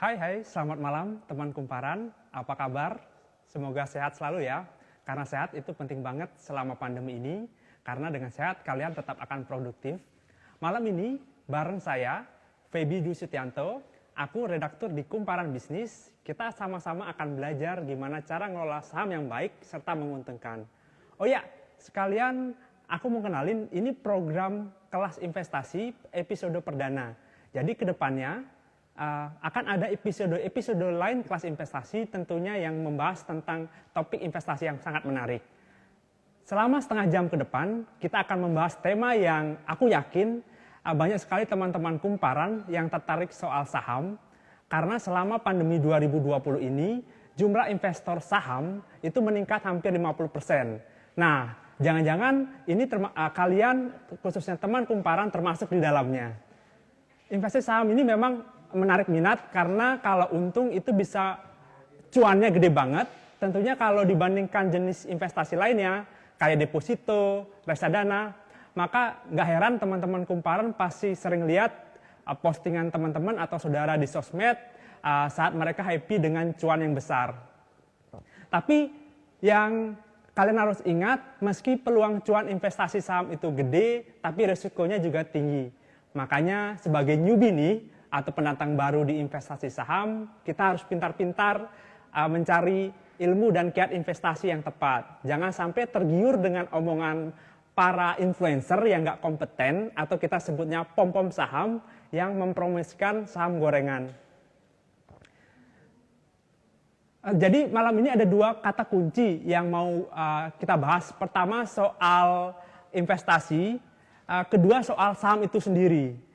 Hai, selamat malam teman kumparan. Apa kabar? Semoga sehat selalu ya. Karena sehat itu penting banget selama pandemi ini. Karena dengan sehat kalian tetap akan produktif. Malam ini bareng saya, Feby Dwi Sutianto. Aku redaktur di Kumparan Bisnis. Kita sama-sama akan belajar gimana cara ngelola saham yang baik serta menguntungkan. Oh ya, sekalian aku mau kenalin ini program kelas investasi episode perdana. Jadi kedepannya akan ada episode lain kelas investasi tentunya yang membahas tentang topik investasi yang sangat menarik. Selama setengah jam ke depan kita akan membahas tema yang aku yakin banyak sekali teman-teman kumparan yang tertarik soal saham. Karena selama pandemi 2020 ini jumlah investor saham itu meningkat hampir 50%. Nah, jangan-jangan ini kalian khususnya teman kumparan termasuk di dalamnya. Investasi saham ini memang menarik minat karena kalau untung itu bisa cuannya gede banget. Tentunya kalau dibandingkan jenis investasi lainnya kayak deposito, reksadana, maka nggak heran teman-teman kumparan pasti sering lihat postingan teman-teman atau saudara di sosmed saat mereka happy dengan cuan yang besar. Tapi yang kalian harus ingat, meski peluang cuan investasi saham itu gede, tapi resikonya juga tinggi. Makanya sebagai newbie nih, atau pendatang baru di investasi saham, kita harus pintar-pintar mencari ilmu dan kiat investasi yang tepat. Jangan sampai tergiur dengan omongan para influencer yang nggak kompeten, atau kita sebutnya pom-pom saham, yang mempromosikan saham gorengan. Jadi malam ini ada dua kata kunci yang mau kita bahas. Pertama soal investasi, kedua soal saham itu sendiri.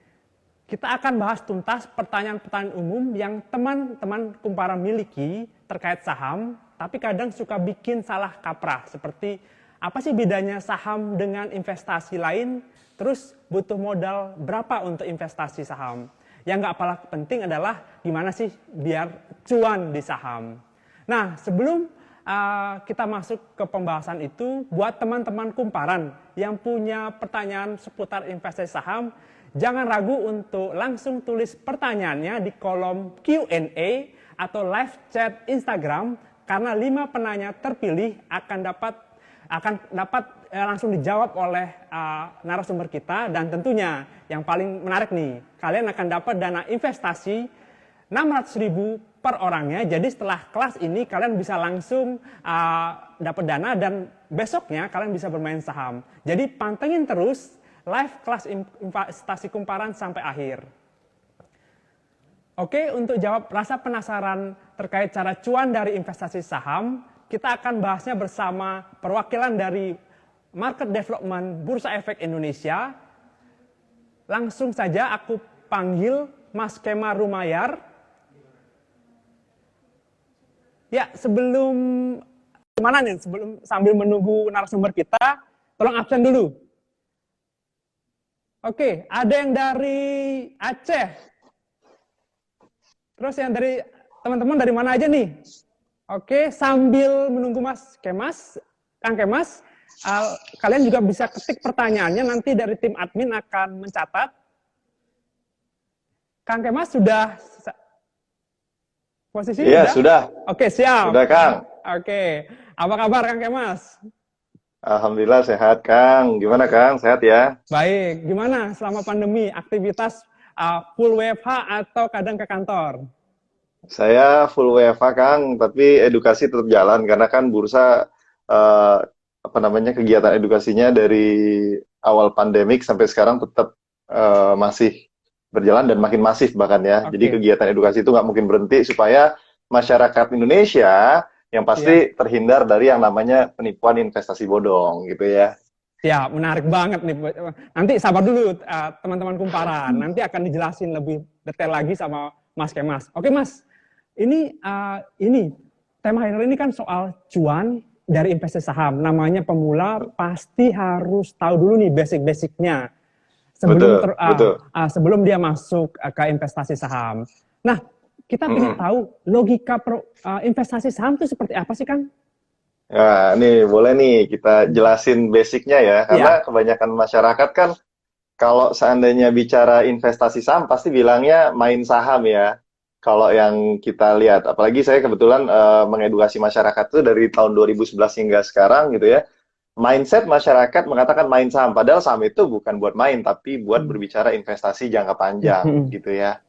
Kita akan bahas tuntas pertanyaan-pertanyaan umum yang teman-teman kumparan miliki terkait saham, tapi kadang suka bikin salah kaprah. Seperti apa sih bedanya saham dengan investasi lain, terus butuh modal berapa untuk investasi saham. Yang nggak kalah penting adalah gimana sih biar cuan di saham. Nah, sebelum kita masuk ke pembahasan itu, buat teman-teman kumparan yang punya pertanyaan seputar investasi saham, jangan ragu untuk langsung tulis pertanyaannya di kolom Q&A atau live chat Instagram, karena 5 penanya terpilih akan dapat langsung dijawab oleh narasumber kita. Dan tentunya yang paling menarik nih, kalian akan dapat dana investasi 600.000 per orangnya. Jadi setelah kelas ini kalian bisa langsung dapat dana dan besoknya kalian bisa bermain saham. Jadi pantengin terus live kelas investasi kumparan sampai akhir. Oke, untuk jawab rasa penasaran terkait cara cuan dari investasi saham, kita akan bahasnya bersama perwakilan dari Market Development Bursa Efek Indonesia. Langsung saja aku panggil Mas Kemar Rumayar. Ya, sebelum sambil menunggu narasumber kita, tolong absen dulu. Oke, ada yang dari Aceh. Terus yang dari teman-teman dari mana aja nih? Oke, sambil menunggu Kang Kemas, kalian juga bisa ketik pertanyaannya, nanti dari tim admin akan mencatat. Kang Kemas sudah posisi? Iya, sudah. Oke, siap. Sudah, Kang. Oke, apa kabar Kang Kemas? Alhamdulillah sehat, Kang. Gimana, Kang? Sehat ya? Baik, gimana selama pandemi? Aktivitas full WFH atau kadang ke kantor? Saya full WFH, Kang, tapi edukasi tetap jalan karena kan bursa kegiatan edukasinya dari awal pandemik sampai sekarang tetap masih berjalan dan makin masif bahkan ya. Oke. Jadi kegiatan edukasi itu nggak mungkin berhenti supaya masyarakat Indonesia yang pasti terhindar dari yang namanya penipuan investasi bodong gitu ya. Ya, menarik banget nih. Nanti sabar dulu teman-teman kumparan. Nanti akan dijelasin lebih detail lagi sama Mas Kemas. Oke, Mas. Ini tema hari ini kan soal cuan dari investasi saham. Namanya pemula pasti harus tahu dulu nih basic-basicnya sebelum dia masuk ke investasi saham. Nah, kita ingin tahu logika investasi saham itu seperti apa sih, Kang? Ya, nih boleh nih kita jelasin basicnya ya, karena kebanyakan masyarakat kan kalau seandainya bicara investasi saham pasti bilangnya main saham ya. kalau yang kita lihat, apalagi saya kebetulan mengedukasi masyarakat itu dari tahun 2011 hingga sekarang gitu ya. Mindset masyarakat mengatakan main saham, padahal saham itu bukan buat main, tapi buat Hmm. berbicara investasi jangka panjang Hmm. gitu ya.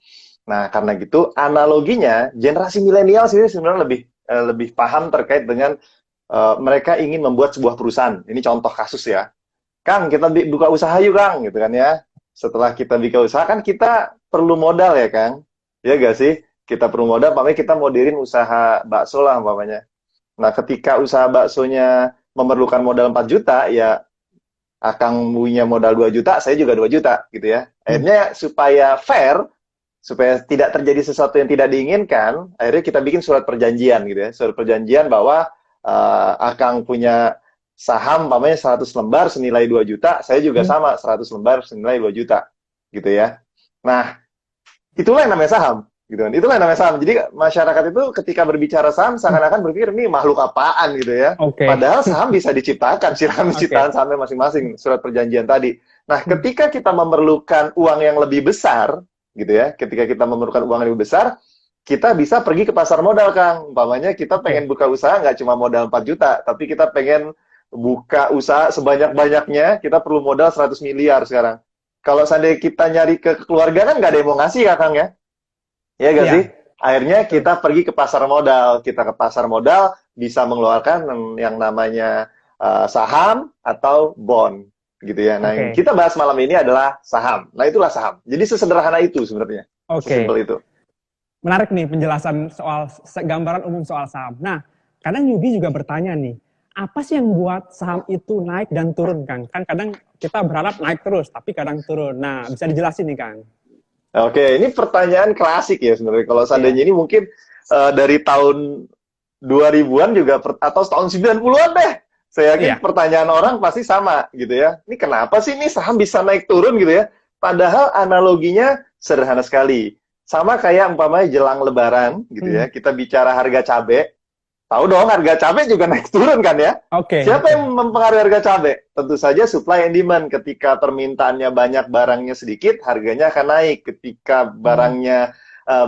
Nah, karena gitu analoginya generasi milenial sini sebenarnya lebih paham terkait dengan mereka ingin membuat sebuah perusahaan. Ini contoh kasus ya. Kang, kita buka usaha yuk Kang, gitu kan ya. Setelah kita buka usaha kan kita perlu modal ya Kang. Ya gak sih? Kita perlu modal, umpamanya kita mau diriin usaha bakso lah umpamanya. Nah, ketika usaha baksonya memerlukan modal 4 juta, ya Akang punya modal 2 juta, saya juga 2 juta gitu ya. Hmm. Akhirnya supaya fair, supaya tidak terjadi sesuatu yang tidak diinginkan, akhirnya kita bikin surat perjanjian gitu ya. Surat perjanjian bahwa Akang punya saham umpamanya 100 lembar senilai 2 juta, saya juga Hmm. sama 100 lembar senilai 2 juta gitu ya. Nah, itulah yang namanya saham gitu kan. Itulah yang namanya saham. Jadi masyarakat itu ketika berbicara saham seakan-akan berpikir ini makhluk apaan gitu ya. Oke. Padahal saham bisa diciptakan, silakan Oke. ciptaan sahamnya masing-masing, surat perjanjian tadi. Nah, Hmm. ketika kita memerlukan uang yang lebih besar gitu ya, ketika kita memerlukan uang yang lebih besar, kita bisa pergi ke pasar modal, Kang. Umpamanya kita pengen Oke. buka usaha nggak cuma modal 4 juta, tapi kita pengen buka usaha sebanyak-banyaknya, kita perlu modal 100 miliar sekarang. Kalau seandainya kita nyari ke keluarga kan nggak ada yang mau ngasih ya, Kang ya? Ya gak sih? Iya. Akhirnya Betul. kita pergi ke pasar modal. Kita ke pasar modal bisa mengeluarkan yang namanya saham atau bond gitu ya. Nah, yang Oke. kita bahas malam ini adalah saham. Nah, itulah saham. Jadi sesederhana itu sebenarnya. Oke. Sesimpel itu. Menarik nih penjelasan soal gambaran umum soal saham. Nah, kadang newbie juga bertanya nih, apa sih yang buat saham itu naik dan turun, Kang? Kan kadang kita berharap naik terus, tapi kadang turun. Nah, bisa dijelasin nih, Kang? Oke, ini pertanyaan klasik ya sebenarnya. Kalau Iya. seandainya ini mungkin dari tahun 2000-an juga atau tahun 90-an deh. Saya yakin Iya. pertanyaan orang pasti sama gitu ya. Ini kenapa sih ini saham bisa naik turun gitu ya? Padahal analoginya sederhana sekali. Sama kayak umpamanya jelang lebaran gitu Hmm. ya. Kita bicara harga cabai. Tahu dong harga cabai juga naik turun kan ya? Oke, Siapa betul. yang mempengaruhi harga cabai? Tentu saja supply and demand. Ketika permintaannya banyak, barangnya sedikit, harganya akan naik. Ketika Hmm. barangnya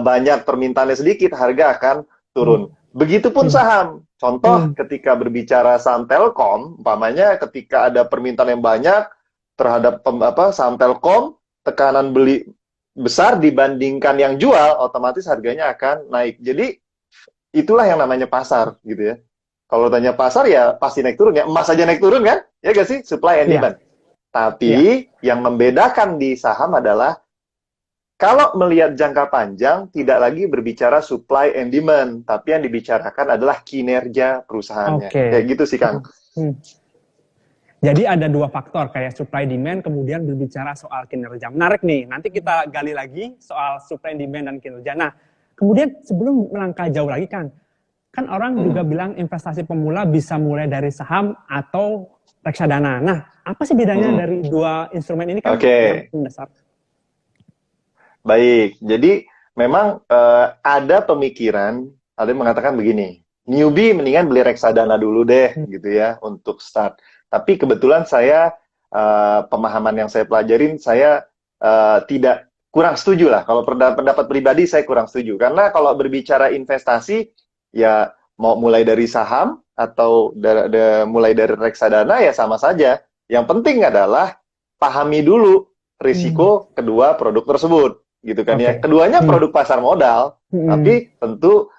banyak, permintaannya sedikit, harga akan Hmm. turun. Begitupun Hmm. saham. Contoh Hmm. ketika berbicara saham Telkom, umpamanya ketika ada permintaan yang banyak terhadap saham Telkom, tekanan beli besar dibandingkan yang jual, otomatis harganya akan naik. Jadi itulah yang namanya pasar gitu ya. Kalau tanya pasar ya pasti naik turun ya. Emas aja naik turun kan? Ya gak sih? Supply and Iya. demand. Iya. Tapi yang membedakan di saham adalah kalau melihat jangka panjang tidak lagi berbicara supply and demand, tapi yang dibicarakan adalah kinerja perusahaannya. Oke. Kayak gitu sih, Kang. Hmm. Jadi ada dua faktor kayak supply demand kemudian berbicara soal kinerja. Menarik nih, nanti kita gali lagi soal supply demand dan kinerja. Nah, kemudian sebelum melangkah jauh lagi kan orang juga bilang investasi pemula bisa mulai dari saham atau reksadana. Nah, apa sih bedanya dari dua instrumen ini kan yang mendasar? Baik, jadi memang ada pemikiran, ada yang mengatakan begini, newbie mendingan beli reksadana dulu deh, gitu ya, untuk start. Tapi kebetulan saya, pemahaman yang saya pelajarin, saya tidak kurang setuju lah. Kalau pendapat pribadi, saya kurang setuju. Karena kalau berbicara investasi, ya mau mulai dari saham, atau mulai dari reksadana, ya sama saja. Yang penting adalah pahami dulu risiko kedua produk tersebut. Gitu kan ya. Keduanya produk pasar modal, tapi tentu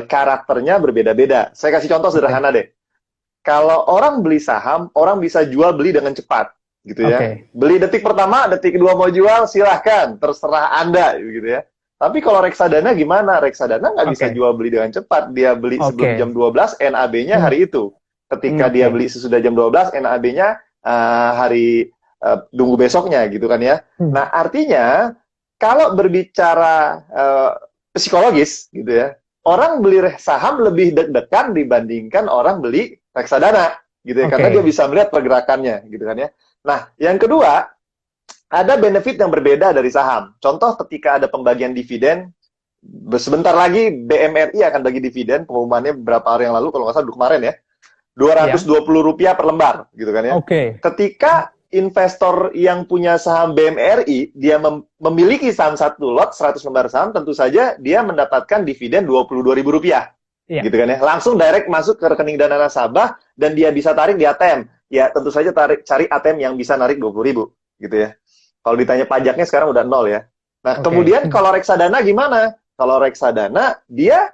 karakternya berbeda-beda. Saya kasih contoh sederhana deh. Kalau orang beli saham, orang bisa jual beli dengan cepat, gitu ya. Beli detik pertama, detik kedua mau jual, silahkan, terserah Anda, gitu ya. Tapi kalau reksadana gimana? Reksadana nggak bisa jual beli dengan cepat. Dia beli sebelum jam 12, NAB-nya hari itu. Ketika dia beli sesudah jam 12, NAB-nya hari tunggu besoknya, gitu kan ya. Nah, artinya kalau berbicara psikologis gitu ya, orang beli saham lebih deg-degan dibandingkan orang beli reksadana gitu ya, karena dia bisa melihat pergerakannya gitu kan ya. Nah, yang kedua, ada benefit yang berbeda dari saham. Contoh ketika ada pembagian dividen, sebentar lagi BMRI akan bagi dividen, pengumumannya beberapa hari yang lalu kalau nggak salah kemarin ya, Rp220 per lembar gitu kan ya. Ketika investor yang punya saham BMRI, dia memiliki saham satu lot, 100 lembar saham, tentu saja dia mendapatkan dividen Rp22.000. Iya. Gitu kan ya. Langsung direct masuk ke rekening dana nasabah, dan dia bisa tarik di ATM. Ya, tentu saja cari ATM yang bisa narik 20.000. Gitu ya. Kalau ditanya pajaknya sekarang udah 0 ya. Nah, kemudian kalau reksadana gimana? Kalau reksadana, dia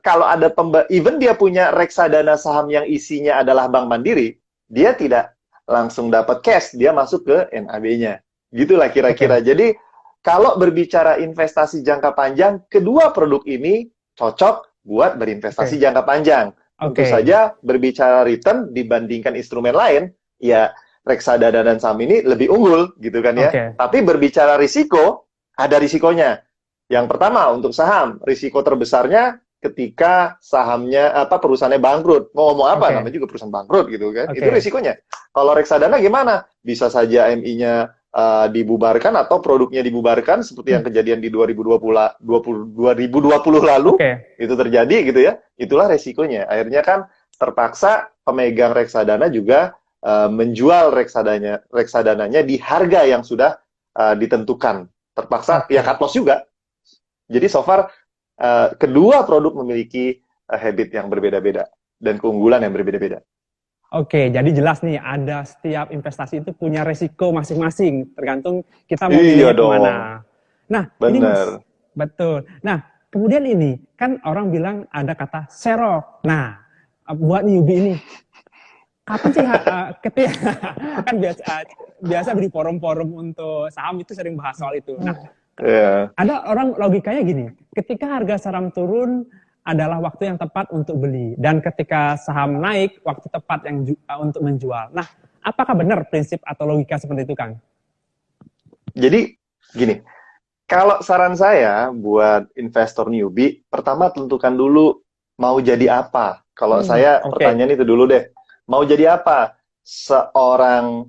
kalau ada even dia punya reksadana saham yang isinya adalah Bank Mandiri, dia tidak langsung dapat cash, dia masuk ke NAB-nya. Gitulah kira-kira. Jadi, kalau berbicara investasi jangka panjang, kedua produk ini cocok buat berinvestasi jangka panjang. Tentu saja berbicara return dibandingkan instrumen lain, ya reksadana dan saham ini lebih unggul, gitu kan ya. Tapi berbicara risiko, ada risikonya. Yang pertama, untuk saham, risiko terbesarnya ketika sahamnya perusahaannya bangkrut. Mau ngomong apa? Namanya juga perusahaan bangkrut gitu kan. Itu risikonya. Kalau reksadana gimana? Bisa saja MI-nya dibubarkan atau produknya dibubarkan seperti yang kejadian di 2020 lalu. Itu terjadi gitu ya. Itulah resikonya. Akhirnya kan terpaksa pemegang reksadana juga menjual reksadananya di harga yang sudah ditentukan. Terpaksa ya cut loss juga. Jadi so far kedua produk memiliki habit yang berbeda-beda dan keunggulan yang berbeda-beda. Oke, jadi jelas nih, ada setiap investasi itu punya resiko masing-masing, tergantung kita mau pilih kemana. Nah, bener. Betul. Nah, kemudian ini, kan orang bilang ada kata serok. Nah, buat newbie ini, kapan sih ketika kan biasa di forum-forum untuk saham itu sering bahas soal itu. Nah, ada orang logikanya gini, ketika harga saham turun adalah waktu yang tepat untuk beli, dan ketika saham naik, waktu tepat yang untuk menjual. Nah, apakah benar prinsip atau logika seperti itu, Kang? Jadi, gini, kalau saran saya buat investor newbie, pertama tentukan dulu mau jadi apa. Kalau saya pertanyaan itu dulu deh, mau jadi apa? Seorang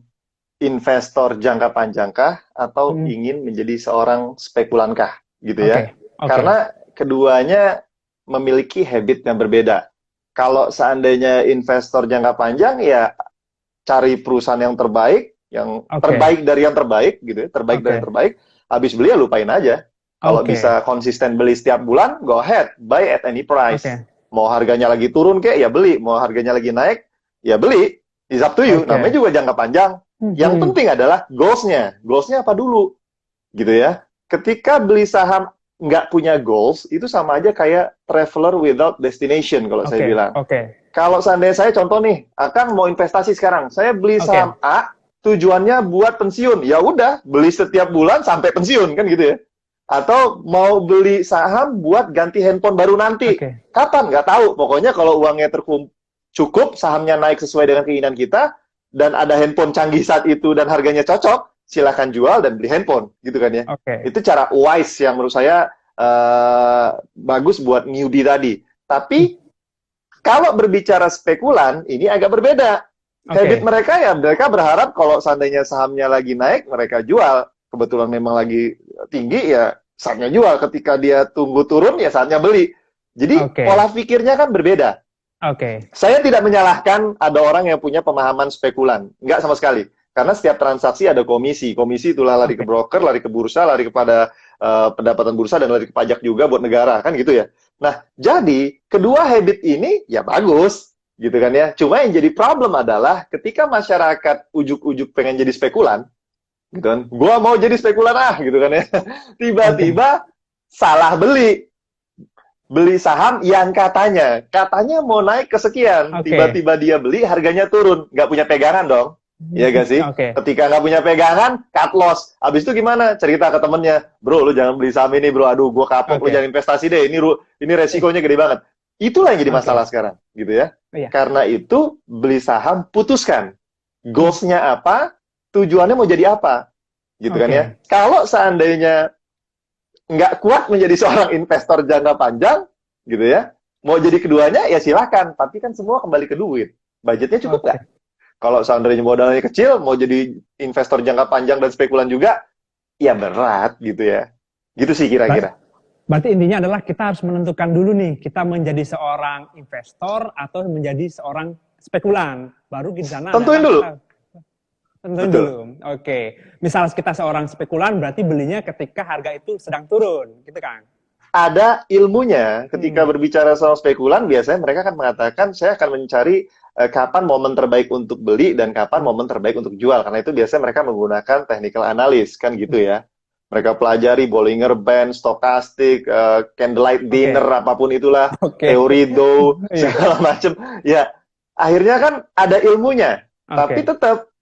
investor jangka panjangkah atau ingin menjadi seorang spekulankah gitu ya. Karena keduanya memiliki habit yang berbeda. Kalau seandainya investor jangka panjang, ya cari perusahaan yang terbaik, terbaik dari yang terbaik gitu ya, terbaik dari yang terbaik, habis beli ya lupain aja. Kalau bisa konsisten beli setiap bulan, go ahead, buy at any price. Mau harganya lagi turun kayak ya beli, mau harganya lagi naik ya beli. It's up to you. Namanya juga jangka panjang. Yang penting adalah goals-nya. Goals-nya apa dulu? Gitu ya. Ketika beli saham nggak punya goals, itu sama aja kayak traveler without destination kalau saya bilang. Kalau seandainya saya contoh nih, akan mau investasi sekarang. Saya beli saham A, tujuannya buat pensiun. Ya udah, beli setiap bulan sampai pensiun, kan gitu ya. Atau mau beli saham buat ganti handphone baru nanti. Kapan? Nggak tahu. Pokoknya kalau uangnya cukup, sahamnya naik sesuai dengan keinginan kita, dan ada handphone canggih saat itu dan harganya cocok, silahkan jual dan beli handphone, gitu kan ya. Itu cara wise yang menurut saya bagus buat newbie tadi. Tapi kalau berbicara spekulan, ini agak berbeda. Habit mereka ya, mereka berharap kalau seandainya sahamnya lagi naik, mereka jual. Kebetulan memang lagi tinggi, ya saatnya jual. Ketika dia tunggu turun, ya saatnya beli. Jadi pola pikirnya kan berbeda. Saya tidak menyalahkan ada orang yang punya pemahaman spekulan. Enggak sama sekali. Karena setiap transaksi ada komisi. Komisi itulah lari ke broker, lari ke bursa, lari kepada pendapatan bursa, dan lari ke pajak juga buat negara. Kan gitu ya. Nah, jadi kedua habit ini ya bagus. Gitu kan ya. Cuma yang jadi problem adalah ketika masyarakat ujuk-ujuk pengen jadi spekulan, gitu kan. Gua mau jadi spekulan gitu kan ya. Tiba-tiba salah beli saham yang katanya mau naik ke sekian, tiba-tiba dia beli, harganya turun, nggak punya pegangan dong, ya gak sih? Ketika nggak punya pegangan, cut loss. Abis itu gimana? Cerita ke temennya, bro, lu jangan beli saham ini, bro, aduh, gue kapok, lu jangan investasi deh, ini resikonya gede banget. Itulah yang jadi masalah sekarang, gitu ya. Karena itu, beli saham, putuskan. Goals-nya apa, tujuannya mau jadi apa, gitu kan ya. Kalau seandainya nggak kuat menjadi seorang investor jangka panjang, gitu ya, mau jadi keduanya, ya silakan. Tapi kan semua kembali ke duit. Budgetnya cukup nggak? Kalau seandainya modalnya kecil, mau jadi investor jangka panjang dan spekulan juga, ya berat, gitu ya. Gitu sih kira-kira. Berarti intinya adalah kita harus menentukan dulu nih, kita menjadi seorang investor atau menjadi seorang spekulan. Baru di sana. Tentuin dulu. Tentuin Betul. dulu. Oke. Misal kita seorang spekulan berarti belinya ketika harga itu sedang turun, gitu kan? Ada ilmunya ketika Hmm. berbicara soal spekulan, biasanya mereka akan mengatakan saya akan mencari kapan momen terbaik untuk beli dan kapan Hmm. momen terbaik untuk jual. Karena itu biasanya mereka menggunakan technical analysis kan gitu ya. Mereka pelajari Bollinger Band, stokastik, candlelight dinner, Oke. apapun itulah, Oke. teori Dow, Iya. segala macam. Ya, akhirnya kan ada ilmunya. Tapi Oke. tetap,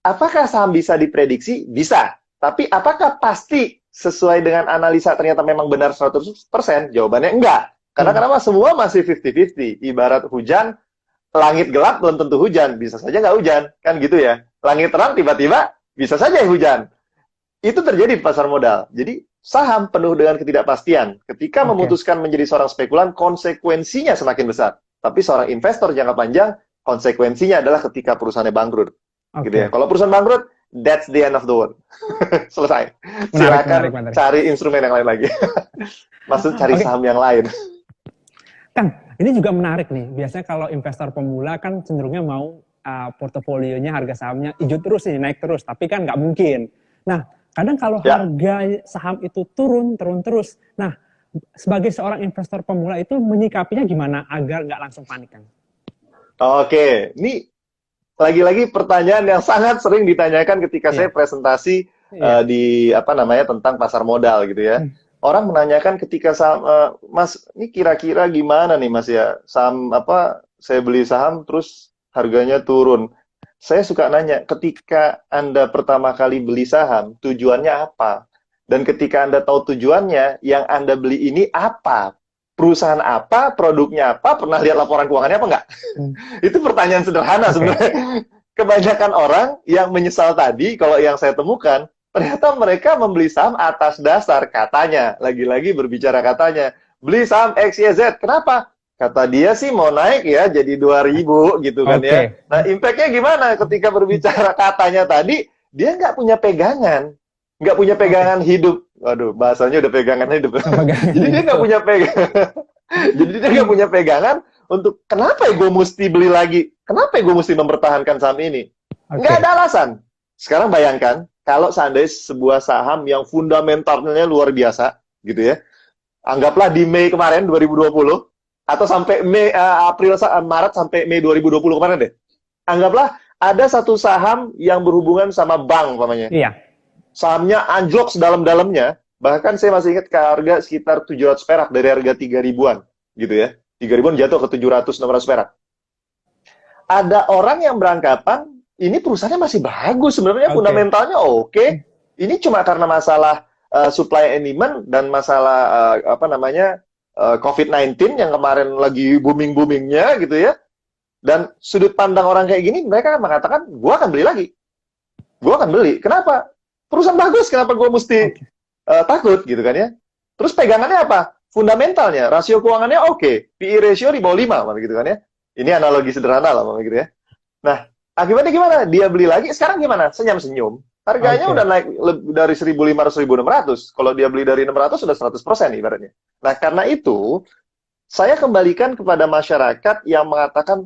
apakah saham bisa diprediksi? Bisa. Tapi apakah pasti sesuai dengan analisa ternyata memang benar 100%? Jawabannya enggak. Karena Hmm. kenapa? Semua masih 50-50. Ibarat hujan, langit gelap belum tentu hujan. Bisa saja nggak hujan. Kan gitu ya. Langit terang tiba-tiba bisa saja hujan. Itu terjadi di pasar modal. Jadi saham penuh dengan ketidakpastian. Ketika Oke. memutuskan menjadi seorang spekulan, konsekuensinya semakin besar. Tapi seorang investor jangka panjang, konsekuensinya adalah ketika perusahaannya bangkrut. Gitu ya. Oke. Kalau perusahaan bangkrut, that's the end of the world. Selesai. Menarik, menarik, Silakan menarik. cari instrumen yang lain lagi. Maksud cari Oke. saham yang lain. Kang, ini juga menarik nih. Biasanya kalau investor pemula kan cenderungnya mau portofolionya harga sahamnya hijau terus nih, naik terus. Tapi kan nggak mungkin. Nah, kadang kalau Ya, harga saham itu turun terus. Nah, sebagai seorang investor pemula itu menyikapinya gimana agar nggak langsung panik, Kang? oke. Ini lagi-lagi pertanyaan yang sangat sering ditanyakan ketika saya Iya, presentasi iya. di apa namanya tentang pasar modal gitu ya. Hmm. Orang menanyakan ketika saham, Mas, ini kira-kira gimana nih Mas ya? Saham apa? Saya beli saham terus harganya turun. Saya suka nanya, ketika Anda pertama kali beli saham, tujuannya apa? Dan ketika Anda tahu tujuannya, yang Anda beli ini apa? Perusahaan apa? Produknya apa? Pernah lihat laporan keuangannya apa enggak? Hmm. Itu pertanyaan sederhana Oke. sebenarnya. Kebanyakan orang yang menyesal tadi, kalau yang saya temukan, ternyata mereka membeli saham atas dasar katanya. Lagi-lagi berbicara katanya. Beli saham XYZ. Kenapa? Kata dia sih mau naik ya jadi 2.000 gitu kan ya. Oke. Nah, impact-nya gimana ketika berbicara katanya tadi, dia nggak punya pegangan. Nggak punya Oke. pegangan hidup. Waduh, bahasanya udah pegangan hidup. Pegangan Jadi dia nggak hidup. punya pegangan. Jadi dia nggak punya pegangan untuk kenapa ya gue mesti beli lagi? Kenapa ya gue mesti mempertahankan saham ini? Nggak ada Oke. alasan. Sekarang bayangkan, kalau seandainya sebuah saham yang fundamentalnya luar biasa, gitu ya, anggaplah di Mei kemarin 2020, atau sampai Maret sampai Mei 2020 kemarin deh. Anggaplah ada satu saham yang berhubungan sama bank, umpamanya. Iya. Sahamnya anjlok sedalam-dalamnya, bahkan saya masih ingat ke harga sekitar 700 perak dari harga 3.000-an, gitu ya. 3.000-an jatuh ke 700, 600 perak. Ada orang yang beranggapan ini perusahaannya masih bagus, sebenarnya Oke. fundamentalnya oke. Ini cuma karena masalah supply and demand dan masalah apa namanya COVID-19 yang kemarin lagi booming-boomingnya gitu ya. Dan sudut pandang orang kayak gini, mereka akan mengatakan, gue akan beli lagi. Gue akan beli. Kenapa? Perusahaan bagus, kenapa gue mesti Oke. takut gitu kan ya? Terus pegangannya apa? Fundamentalnya, rasio keuangannya oke. PE ratio di bawah 5, gitu kan ya. Ini analogi sederhana lah, gitu ya. Nah, akibatnya gimana? Dia beli lagi, sekarang gimana? Senyum-senyum. Harganya udah Oke. naik dari 1.500, 1.600. Kalau dia beli dari 600, sudah 100% ibaratnya. Nah, karena itu, saya kembalikan kepada masyarakat yang mengatakan,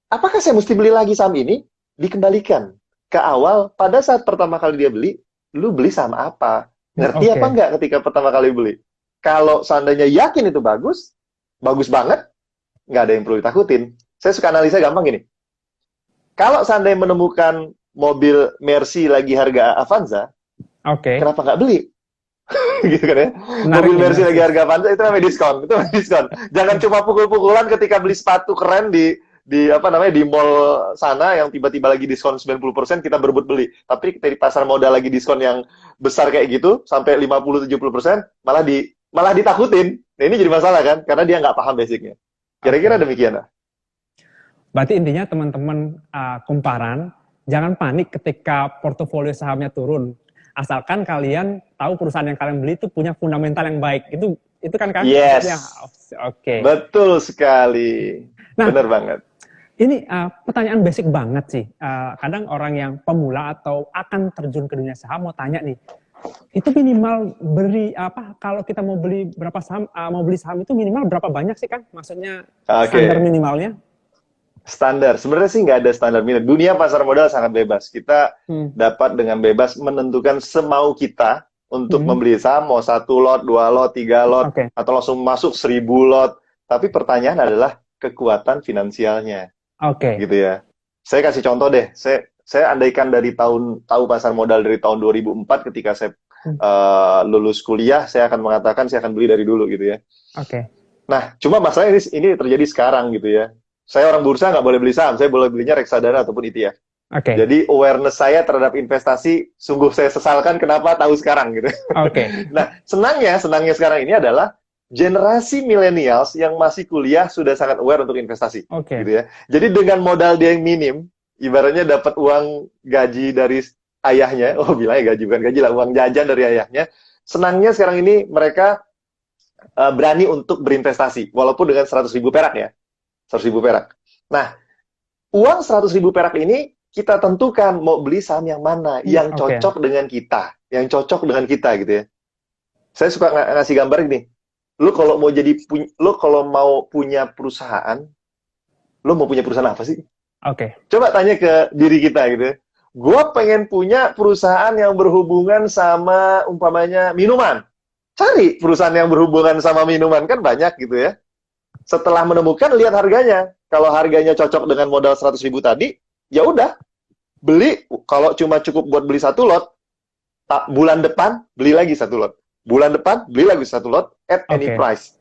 apakah saya mesti beli lagi saham ini? Dikembalikan ke awal, pada saat pertama kali dia beli, lu beli saham apa? Ngerti apa Oke. enggak ketika pertama kali beli? Kalau seandainya yakin itu bagus, bagus banget, nggak ada yang perlu ditakutin. Saya suka analisa gampang gini. Kalau seandainya menemukan mobil Mercy lagi harga Avanza, Oke. kenapa nggak beli? Gitu kan ya. Menarik Mobil nih, Mercy menarik lagi sih. harga Avanza itu namanya diskon. Itu namanya diskon. Jangan cuma pukul-pukulan ketika beli sepatu keren di apa namanya di mall sana yang tiba-tiba lagi diskon 90% kita berebut beli. Tapi kita di pasar modal lagi diskon yang besar kayak gitu sampai 50-70% malah ditakutin. Nah, ini jadi masalah kan karena dia nggak paham basicnya. Kira-kira Oke. demikian lah. Berarti intinya teman-teman kumparan, jangan panik ketika portofolio sahamnya turun. Asalkan kalian tahu perusahaan yang kalian beli itu punya fundamental yang baik. Itu kan Kang maksudnya. Yes. Oke. Betul sekali. Nah, Benar banget. ini pertanyaan basic banget sih. Kadang orang yang pemula atau akan terjun ke dunia saham mau tanya nih, itu minimal beri apa? Kalau kita mau beli berapa saham, mau beli saham itu minimal berapa banyak sih Kang? Maksudnya standar Oke. minimalnya? Standar. Sebenarnya sih nggak ada standar minimum. Dunia pasar modal sangat bebas. Kita Hmm. dapat dengan bebas menentukan semau kita untuk Hmm. membeli saham, mau 1 lot, 2 lot, 3 lot, Oke. atau langsung masuk 1.000 lot. Tapi pertanyaan adalah kekuatan finansialnya, Oke. gitu ya. Saya kasih contoh deh. Saya andaikan dari tahu pasar modal dari tahun 2004 ketika saya Hmm. lulus kuliah, saya akan mengatakan saya akan beli dari dulu gitu ya. Oke. Nah, cuma masalahnya ini terjadi sekarang gitu ya. Saya orang bursa nggak boleh beli saham, saya boleh belinya reksadana ataupun ETF. Oke. Jadi awareness saya terhadap investasi sungguh saya sesalkan kenapa tahu sekarang gitu. Oke. Nah, senangnya sekarang ini adalah generasi millennials yang masih kuliah sudah sangat aware untuk investasi, Oke. gitu ya. Jadi dengan modal dia yang minim, ibaratnya dapat uang gaji dari ayahnya, oh bilangnya gaji bukan gaji lah, uang jajan dari ayahnya. Senangnya sekarang ini mereka berani untuk berinvestasi, walaupun dengan 100.000 perak ya, 100.000 perak. Nah, uang 100.000 perak ini kita tentukan mau beli saham yang mana, yang Oke. cocok dengan kita, gitu ya. Saya suka ngasih gambar gini. Lu kalau mau punya perusahaan, lu mau punya perusahaan apa sih? Oke. Coba tanya ke diri kita gitu ya. Gua pengen punya perusahaan yang berhubungan sama umpamanya minuman. Cari perusahaan yang berhubungan sama minuman kan banyak gitu ya. Setelah menemukan lihat harganya. Kalau harganya cocok dengan modal 100.000 tadi, ya udah beli. Kalau cuma cukup buat beli 1 lot, bulan depan beli lagi 1 lot. Bulan depan beli lagi 1 lot at any Oke. price.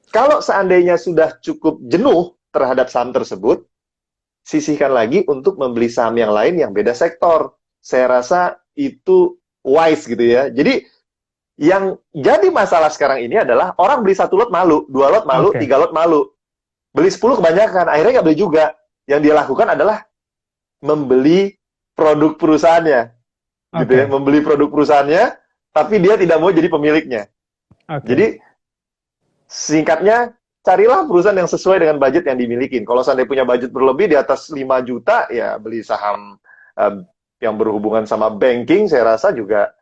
Kalau seandainya sudah cukup jenuh terhadap saham tersebut, sisihkan lagi untuk membeli saham yang lain yang beda sektor. Saya rasa itu wise gitu ya. Jadi yang jadi masalah sekarang ini adalah orang beli 1 lot malu, 2 lot malu, Oke. 3 lot malu. Beli 10 kebanyakan, akhirnya nggak beli juga. Yang dia lakukan adalah membeli produk perusahaannya, gitu ya. Oke. Membeli produk perusahaannya, tapi dia tidak mau jadi pemiliknya. Oke. Jadi singkatnya, carilah perusahaan yang sesuai dengan budget yang dimiliki. Kalau seandainya punya budget berlebih di atas 5 juta, ya beli saham yang berhubungan sama banking, saya rasa juga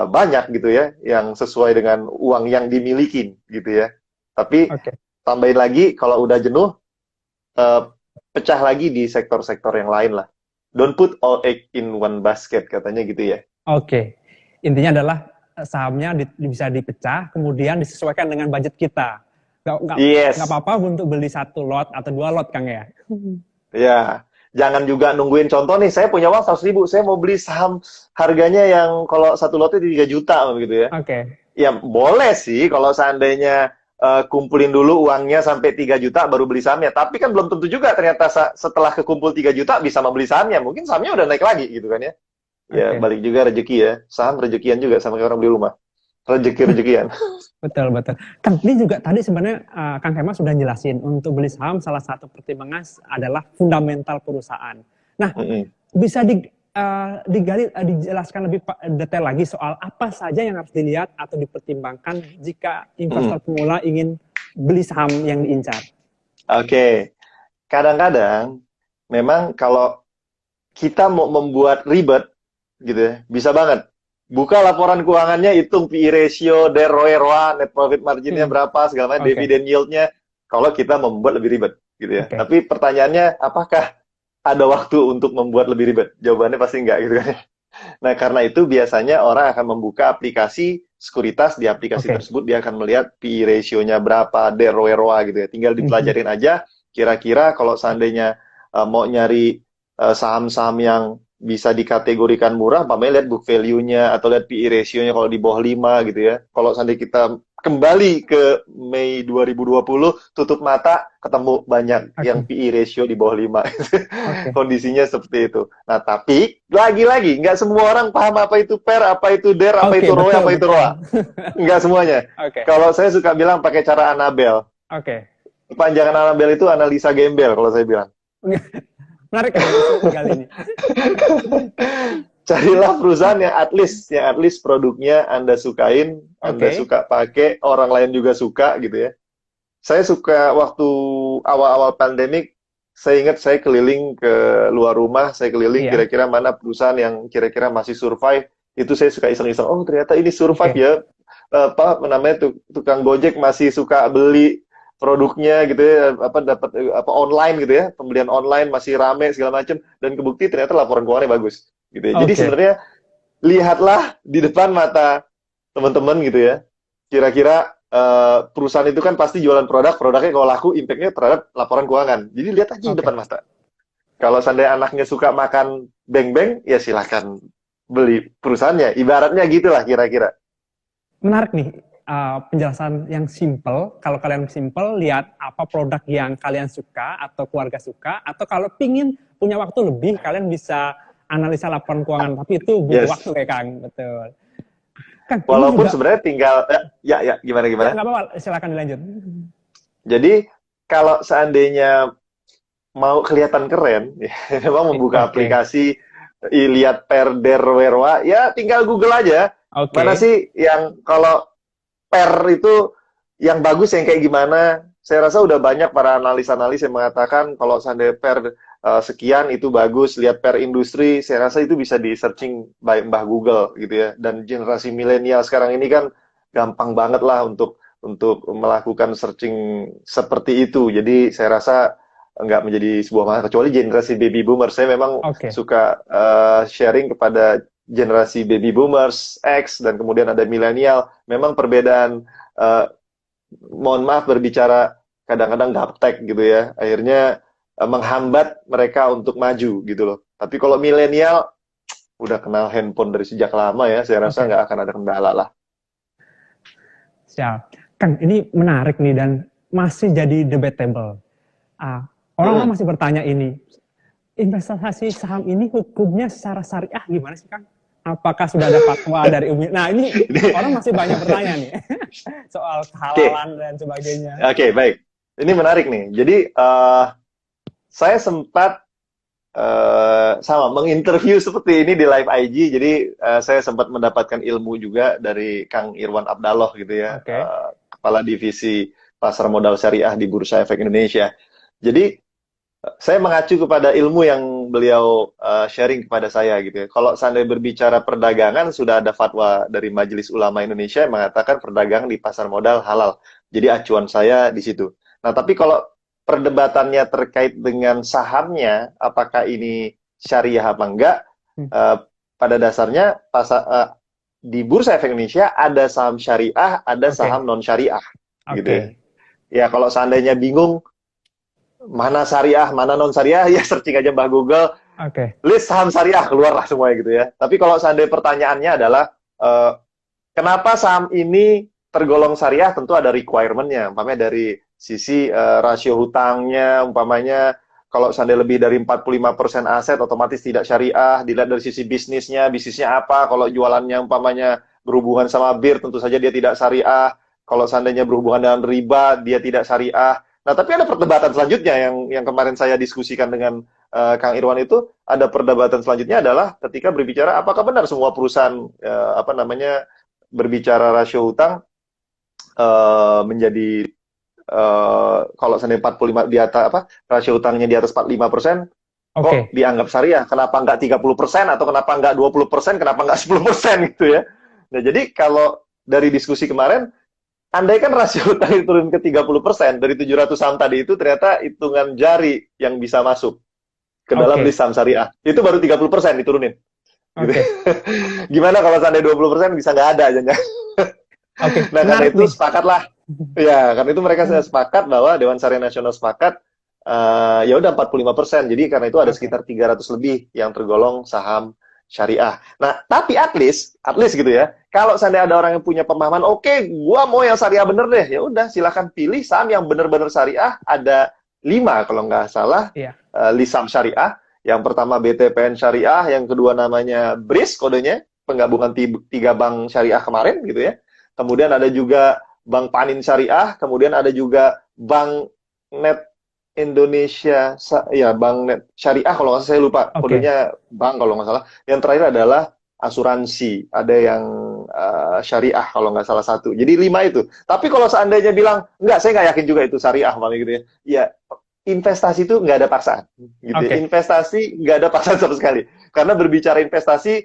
banyak gitu ya, yang sesuai dengan uang yang dimiliki gitu ya. Tapi Oke. tambahin lagi, kalau udah jenuh, pecah lagi di sektor-sektor yang lain lah. Don't put all egg in one basket, katanya gitu ya. Oke. Intinya adalah sahamnya bisa dipecah, kemudian disesuaikan dengan budget kita. Yes. Nggak apa-apa untuk beli 1 lot atau 2 lot, Kang ya. Ya, jangan juga nungguin contoh nih, saya punya uang 100.000, saya mau beli saham harganya yang kalau 1 lotnya 3 juta gitu ya. Oke. Ya boleh sih kalau seandainya kumpulin dulu uangnya sampai 3 juta baru beli sahamnya. Tapi kan belum tentu juga ternyata setelah kekumpul 3 juta bisa membeli sahamnya. Mungkin sahamnya udah naik lagi gitu kan ya. Ya Oke. balik juga rezeki ya. Saham rezekian juga sama kayak orang beli rumah. Rezeki-rezekian. Betul, betul. Kang, ini juga tadi sebenarnya Kang Kemal sudah jelasin, untuk beli saham salah satu pertimbangan adalah fundamental perusahaan. Nah, bisa dijelaskan lebih detail lagi soal apa saja yang harus dilihat atau dipertimbangkan jika investor pemula ingin beli saham yang diincar? Oke. Kadang-kadang memang kalau kita mau membuat ribet gitu ya, bisa banget. Buka laporan keuangannya, hitung PE ratio, DER, ROE, ROA, net profit marginnya berapa, segala macam, dividend yieldnya. Kalau kita membuat lebih ribet, gitu ya. Tapi pertanyaannya, apakah ada waktu untuk membuat lebih ribet? Jawabannya pasti enggak, gitu kan. Nah, karena itu biasanya orang akan membuka aplikasi sekuritas. Di aplikasi tersebut dia akan melihat PE ratio-nya berapa, DER, ROE, ROA, gitu ya. Tinggal dipelajarin aja, kira-kira kalau seandainya mau nyari saham-saham yang bisa dikategorikan murah, pamer lihat book value-nya atau lihat PE ratio-nya kalau di bawah 5 gitu ya. Kalau seandainya kita kembali ke Mei 2020, tutup mata ketemu banyak yang PE ratio di bawah 5. Kondisinya seperti itu. Nah, tapi lagi-lagi nggak semua orang paham apa itu PER, apa itu DER, apa itu ROE, apa itu ROA. Nggak semuanya. Kalau saya suka bilang pakai cara Anabel. Panjangan Anabel itu analisa gembel kalau saya bilang. Menarik kali ini. Carilah perusahaan yang at least produknya Anda sukain, Anda suka pakai, orang lain juga suka gitu ya. Saya suka waktu awal-awal pandemik, saya ingat saya keliling ke luar rumah, saya keliling kira-kira mana perusahaan yang kira-kira masih survive. Itu saya suka iseng-iseng, oh ternyata ini survive ya. Apa namanya tukang Gojek masih suka beli produknya gitu ya, dapat online gitu ya, pembelian online masih rame segala macam, dan kebukti ternyata laporan keuangannya bagus gitu ya. Jadi Oke. sebenarnya lihatlah di depan mata teman-teman gitu ya. Kira-kira perusahaan itu kan pasti jualan produknya kalau laku impact-nya terhadap laporan keuangan. Jadi lihat aja di depan Oke. mata. Kalau seandainya anaknya suka makan beng-beng, ya silahkan beli perusahaannya. Ibaratnya gitulah kira-kira. Menarik nih, penjelasan yang simple. Kalau kalian simple, lihat apa produk yang kalian suka atau keluarga suka, atau kalau pingin punya waktu lebih, kalian bisa analisa laporan keuangan. Tapi itu butuh waktu Yes. kayak Kang, betul. Kang, ini Walaupun juga, sebenarnya tinggal ya ya gimana? nggak apa-apa, silakan dilanjut. Jadi kalau seandainya mau kelihatan keren, ya, memang membuka Oke, aplikasi, lihat perder werwa, ya tinggal Google aja. Mana oke, sih yang kalau per itu yang bagus yang kayak gimana? Saya rasa udah banyak para analis-analis yang mengatakan kalau seandainya per sekian itu bagus, lihat per industri, saya rasa itu bisa di searching by Mbah Google gitu ya. Dan generasi milenial sekarang ini kan gampang banget lah untuk melakukan searching seperti itu. Jadi saya rasa nggak menjadi sebuah masalah kecuali generasi baby boomers. Saya memang oke. suka sharing kepada generasi baby boomers, X, dan kemudian ada milenial. Memang perbedaan, eh, mohon maaf berbicara kadang-kadang gaptek gitu ya. Akhirnya menghambat mereka untuk maju gitu loh. Tapi kalau milenial udah kenal handphone dari sejak lama ya, saya rasa Oke. nggak akan ada kendala lah. Siap. Kang, ini menarik nih dan masih jadi debatable. Ah, Hmm. orang-orang masih bertanya ini, investasi saham ini hukumnya secara syariah gimana sih, Kang? Apakah sudah ada fatwa dari Umi? Nah, ini orang masih banyak bertanya nih soal Oke, kehalalan dan sebagainya. oke, baik. Ini menarik nih. Jadi saya sempat sama menginterview seperti ini di live IG. Jadi saya sempat mendapatkan ilmu juga dari Kang Irwan Abdallah gitu ya, Oke, kepala divisi pasar modal syariah di Bursa Efek Indonesia. Jadi saya mengacu kepada ilmu yang beliau sharing kepada saya gitu ya. Kalau seandainya berbicara perdagangan sudah ada fatwa dari Majelis Ulama Indonesia yang mengatakan perdagangan di pasar modal halal. Jadi acuan saya di situ. Nah, tapi kalau perdebatannya terkait dengan sahamnya, apakah ini syariah apa enggak? hmm, eh, Pada dasarnya di Bursa Efek Indonesia ada saham syariah, ada oke, saham non syariah gitu ya. oke, Ya kalau seandainya bingung mana syariah, mana non syariah, ya searching aja Mbah Google, oke, list saham syariah, keluarlah semuanya gitu ya. Tapi kalau seandainya pertanyaannya adalah, eh, kenapa saham ini tergolong syariah, tentu ada requirement-nya. Umpamanya dari sisi rasio hutangnya, umpamanya kalau seandainya lebih dari 45% aset, otomatis tidak syariah. Dilihat dari sisi bisnisnya apa, kalau jualannya umpamanya berhubungan sama bir, tentu saja dia tidak syariah. Kalau seandainya berhubungan dengan riba, dia tidak syariah. Nah, tapi ada perdebatan selanjutnya yang kemarin saya diskusikan dengan Kang Irwan itu, ada perdebatan selanjutnya adalah ketika berbicara apakah benar semua perusahaan apa namanya berbicara rasio hutang menjadi kalau seandainya 45 di atas apa rasio hutangnya di atas 45% kok oke, dianggap syariah? Kenapa enggak 30% atau kenapa enggak 20%, kenapa enggak 10% gitu ya. Nah, jadi kalau dari diskusi kemarin andai kan rasio hutang turun ke 30% dari 700 saham tadi itu ternyata hitungan jari yang bisa masuk ke dalam oke, list saham syariah. Itu baru 30% diturunin. Gitu. oke, Gimana kalau seandainya 20% bisa nggak ada aja. oke, Nah, karena menarik itu nih. sepakatlah. Ya, karena itu mereka sudah sepakat bahwa Dewan Syariah Nasional sepakat ya udah 45%. Jadi karena itu ada Oke, sekitar 300 lebih yang tergolong saham syariah. Nah, tapi at least gitu ya. Kalau seandainya ada orang yang punya pemahaman, oke, gua mau yang syariah bener deh. Ya udah, silakan pilih saham yang bener-bener syariah. Ada 5 kalau nggak salah iya, list saham syariah. Yang pertama BTPN Syariah, yang kedua namanya BRIS kodenya, penggabungan 3 bank syariah kemarin gitu ya. Kemudian ada juga Bank Panin Syariah, kemudian ada juga Bank Net Indonesia, ya Bank Net Syariah kalau nggak salah, saya lupa oke, kodenya bank kalau nggak salah. Yang terakhir adalah asuransi, ada yang syariah kalau nggak salah satu. Jadi 5 itu. Tapi kalau seandainya bilang nggak, saya nggak yakin juga itu syariah malah gitu ya. Ya investasi itu nggak ada paksaan, gitu ya. oke, Investasi nggak ada paksaan sama sekali. Karena berbicara investasi,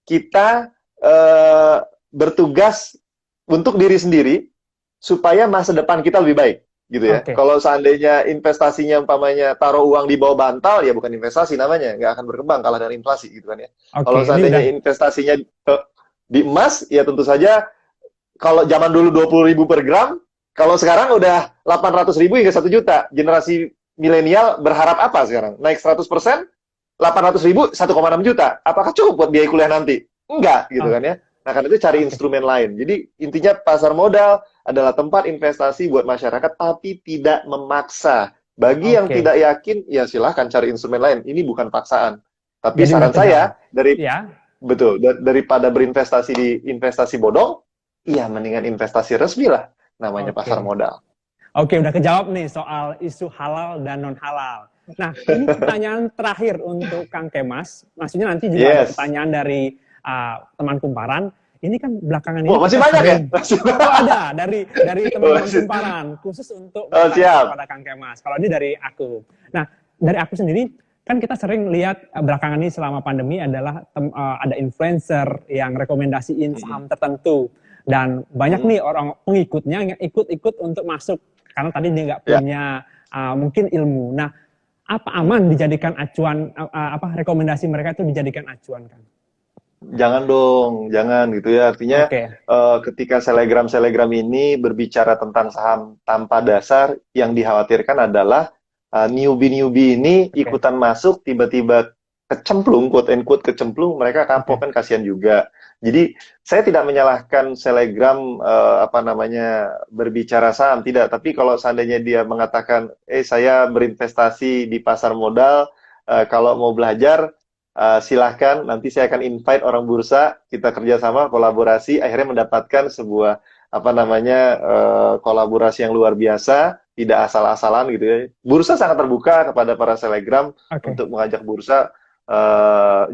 kita bertugas untuk diri sendiri supaya masa depan kita lebih baik. gitu ya. Oke. Kalau seandainya investasinya umpamanya taruh uang di bawah bantal, ya bukan investasi namanya, nggak akan berkembang, kalah dengan inflasi gitu kan ya. Oke, Kalau ini seandainya udah. investasinya di emas, ya tentu saja kalau zaman dulu 20.000 per gram, kalau sekarang udah 800.000 hingga 1 juta. Generasi milenial berharap apa sekarang? Naik 100%, 800.000, 1,6 juta. Apakah cukup buat biaya kuliah nanti? Enggak, gitu Oh, kan ya. Nah, karena itu cari oke. instrumen lain. Jadi, intinya pasar modal adalah tempat investasi buat masyarakat, tapi tidak memaksa. Bagi yang Oke. tidak yakin, ya silahkan cari instrumen lain. Ini bukan paksaan. Tapi Jadi udah saran kejawab. saya, Ya. betul, daripada berinvestasi di investasi bodong, iya mendingan investasi resmi lah, namanya pasar Oke. modal. Oke, udah kejawab nih soal isu halal dan non halal. Nah, ini pertanyaan terakhir untuk Kang Kemas. Maksudnya nanti juga ada Yes. pertanyaan dari teman kumparan. Ini kan belakangan Wah, ini masih kita banyak ya? sering. Oh, ada dari teman-teman Masih. kumparan khusus untuk Oh, bertanya siap. kepada Kang Kemas. Kalau ini dari aku. Nah, dari aku sendiri kan kita sering lihat belakangan ini selama pandemi adalah ada influencer yang rekomendasiin Mm-mm. saham tertentu dan banyak Mm-mm. nih orang pengikutnya yang ikut-ikut untuk masuk karena tadi dia nggak Ya. punya mungkin ilmu. Nah, apa aman dijadikan acuan apa rekomendasi mereka itu dijadikan acuan kan? Jangan dong, jangan gitu ya. Artinya Oke, ketika selegram-selegram ini berbicara tentang saham tanpa dasar, yang dikhawatirkan adalah newbie-newbie ini oke, ikutan masuk, tiba-tiba kecemplung, quote and quote kecemplung, mereka kapok oke, kan kasihan juga. Jadi saya tidak menyalahkan selegram apa namanya berbicara saham, tidak. Tapi kalau seandainya dia mengatakan, saya berinvestasi di pasar modal, kalau mau belajar silahkan, nanti saya akan invite orang bursa, kita kerjasama, kolaborasi, akhirnya mendapatkan sebuah apa namanya kolaborasi yang luar biasa, tidak asal-asalan gitu ya. Bursa sangat terbuka kepada para selegram oke. untuk mengajak bursa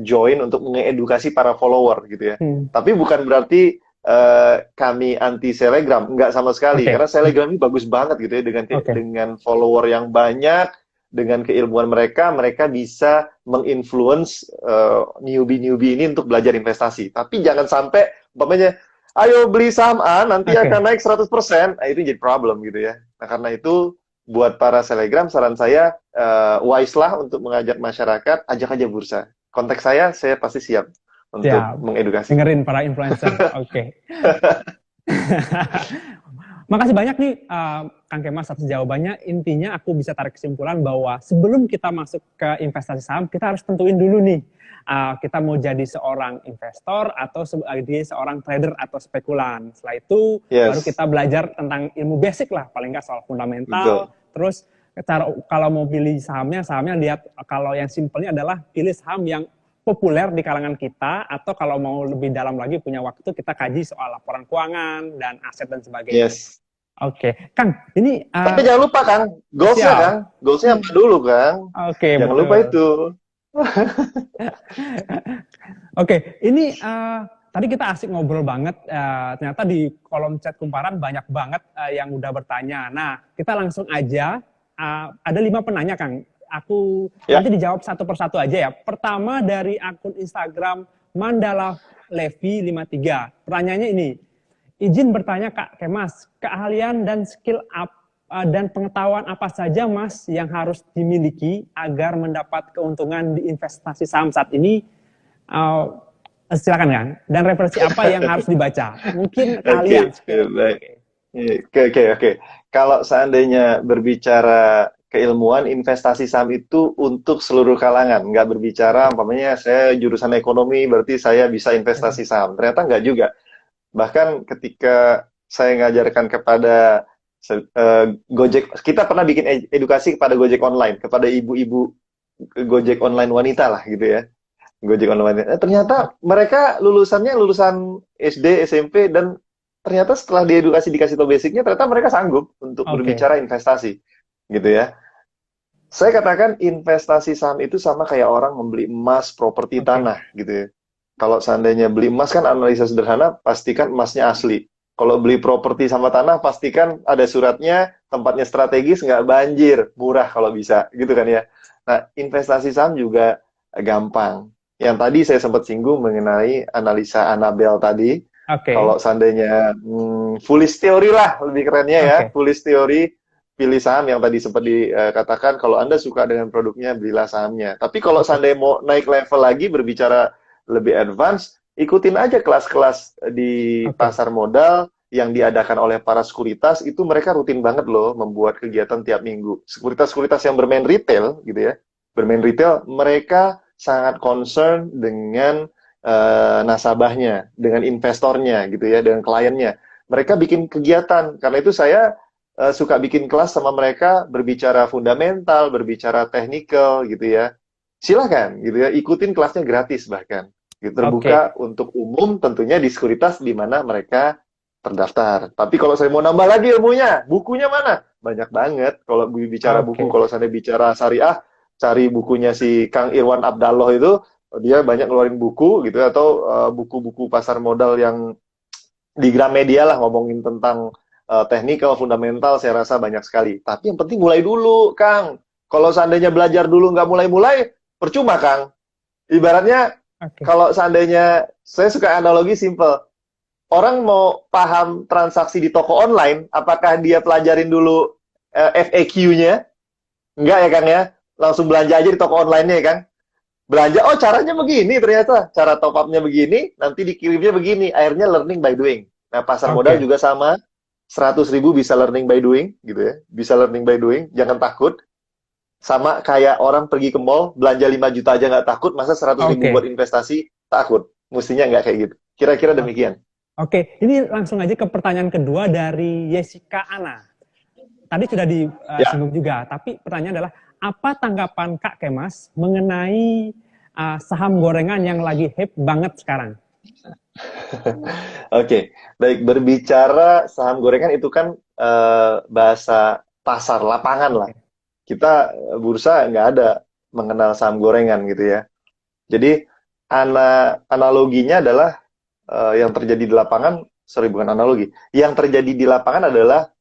join untuk mengedukasi para follower gitu ya. Hmm, Tapi bukan berarti kami anti selegram, nggak sama sekali, oke, karena selegram ini bagus banget gitu ya oke. dengan follower yang banyak, dengan keilmuan mereka, mereka bisa menginfluence newbie-newbie ini untuk belajar investasi. Tapi jangan sampai, umpamanya, ayo beli saham A, nanti Oke. akan naik 100%. Nah, itu jadi problem gitu ya. Nah, karena itu, buat para selegram, saran saya, wise lah untuk mengajak masyarakat, ajak aja bursa. Konteks saya pasti siap untuk Siap. mengedukasi. Dengerin para influencer. Oke. Makasih banyak nih Kang Kemas atas jawabannya. Intinya aku bisa tarik kesimpulan bahwa sebelum kita masuk ke investasi saham, kita harus tentuin dulu nih kita mau jadi seorang investor atau sebagai seorang trader atau spekulan. Setelah itu baru Yes, kita belajar tentang ilmu basic lah, paling nggak soal fundamental. betul. Terus cara kalau mau pilih sahamnya lihat kalau yang simpelnya adalah pilih saham yang populer di kalangan kita, atau kalau mau lebih dalam lagi punya waktu kita kaji soal laporan keuangan dan aset dan sebagainya. Yes. Oke, Kang, ini Tapi jangan lupa, Kang, goalsnya, siap. Kang. Goalsnya apa dulu, Kang? Oke, Jangan lupa betul. itu. Oke, ini tadi kita asik ngobrol banget. Ternyata di kolom chat kumparan banyak banget yang udah bertanya. Nah, kita langsung aja. Ada 5 penanya, Kang. Aku Ya. nanti dijawab satu persatu aja ya. Pertama dari akun Instagram Mandala Levi 53. Pertanyaannya ini, izin bertanya Kak Kemas, keahlian dan skill dan pengetahuan apa saja Mas yang harus dimiliki agar mendapat keuntungan di investasi saham saat ini? Silakan Kang. Dan referensi apa yang harus dibaca? Mungkin keahlian, Oke, skill. baik. Oke. Oke. Kalau seandainya berbicara keilmuan, investasi saham itu untuk seluruh kalangan. Nggak berbicara, Oke. umpamanya saya jurusan ekonomi, berarti saya bisa Oke. investasi saham. Ternyata nggak juga. Bahkan ketika saya ngajarkan kepada Gojek, kita pernah bikin edukasi kepada Gojek online, kepada ibu-ibu Gojek online wanita lah gitu ya. Gojek online. Ternyata mereka lulusannya lulusan SD, SMP, dan ternyata setelah diedukasi dikasih tau basicnya, ternyata mereka sanggup untuk Oke. berbicara investasi, gitu ya. Saya katakan investasi saham itu sama kayak orang membeli emas, properti Oke. tanah, gitu ya. Kalau seandainya beli emas kan analisa sederhana, pastikan emasnya asli. Kalau beli properti sama tanah, pastikan ada suratnya, tempatnya strategis, nggak banjir, murah kalau bisa, gitu kan ya. Nah, investasi saham juga gampang. Yang tadi saya sempat singgung mengenai analisa Anabel tadi. Oke. Kalau seandainya foolish theory lah lebih kerennya ya, Oke. foolish theory. pilih saham yang tadi sempat dikatakan, kalau Anda suka dengan produknya, belilah sahamnya. Tapi kalau Oke, seandainya mau naik level lagi, berbicara lebih advance, ikutin aja kelas-kelas di oke, pasar modal yang diadakan oleh para sekuritas, itu mereka rutin banget loh membuat kegiatan tiap minggu. Sekuritas-sekuritas yang bermain retail, gitu ya, bermain retail, mereka sangat concern dengan nasabahnya, dengan investornya, gitu ya, dengan kliennya. Mereka bikin kegiatan, karena itu saya suka bikin kelas sama mereka, berbicara fundamental, berbicara technical gitu ya. Silakan gitu ya, ikutin kelasnya gratis bahkan. Gitu, oke, terbuka untuk umum tentunya di sekuritas di mana mereka terdaftar. Tapi kalau saya mau nambah lagi ilmunya, bukunya mana? Banyak banget kalau bicara buku. oke, Kalau saya bicara syariah, cari bukunya si Kang Irwan Abdallah itu, dia banyak ngeluarin buku gitu ya, atau buku-buku pasar modal yang di Gramedia lah ngomongin tentang technical, fundamental, saya rasa banyak sekali. Tapi yang penting mulai dulu, Kang. Kalau seandainya belajar dulu nggak mulai-mulai, percuma, Kang. Ibaratnya, oke, kalau seandainya, saya suka analogi simple. Orang mau paham transaksi di toko online, apakah dia pelajarin dulu FAQ-nya? Enggak ya, Kang ya? Langsung belanja aja di toko online-nya ya, Kang? Belanja, oh caranya begini ternyata. Cara top up-nya begini, nanti dikirimnya begini. Akhirnya learning by doing. Nah, pasar modal oke, juga sama. 100.000 bisa learning by doing, gitu ya. Bisa learning by doing, jangan takut. Sama kayak orang pergi ke mall, belanja 5 juta aja nggak takut, masa 100.000 buat oke, investasi, takut. Mestinya nggak kayak gitu. Kira-kira oke. demikian. Oke, ini langsung aja ke pertanyaan kedua dari Jessica Ana. Tadi sudah Ya, disinggung juga, tapi pertanyaan adalah apa tanggapan Kak Kemas mengenai saham gorengan yang lagi hype banget sekarang? oke. Baik, berbicara saham gorengan itu kan bahasa pasar, lapangan lah. Oke, Kita bursa nggak ada mengenal saham gorengan gitu ya. Jadi analoginya adalah yang terjadi di lapangan, sorry bukan analogi, yang terjadi di lapangan adalah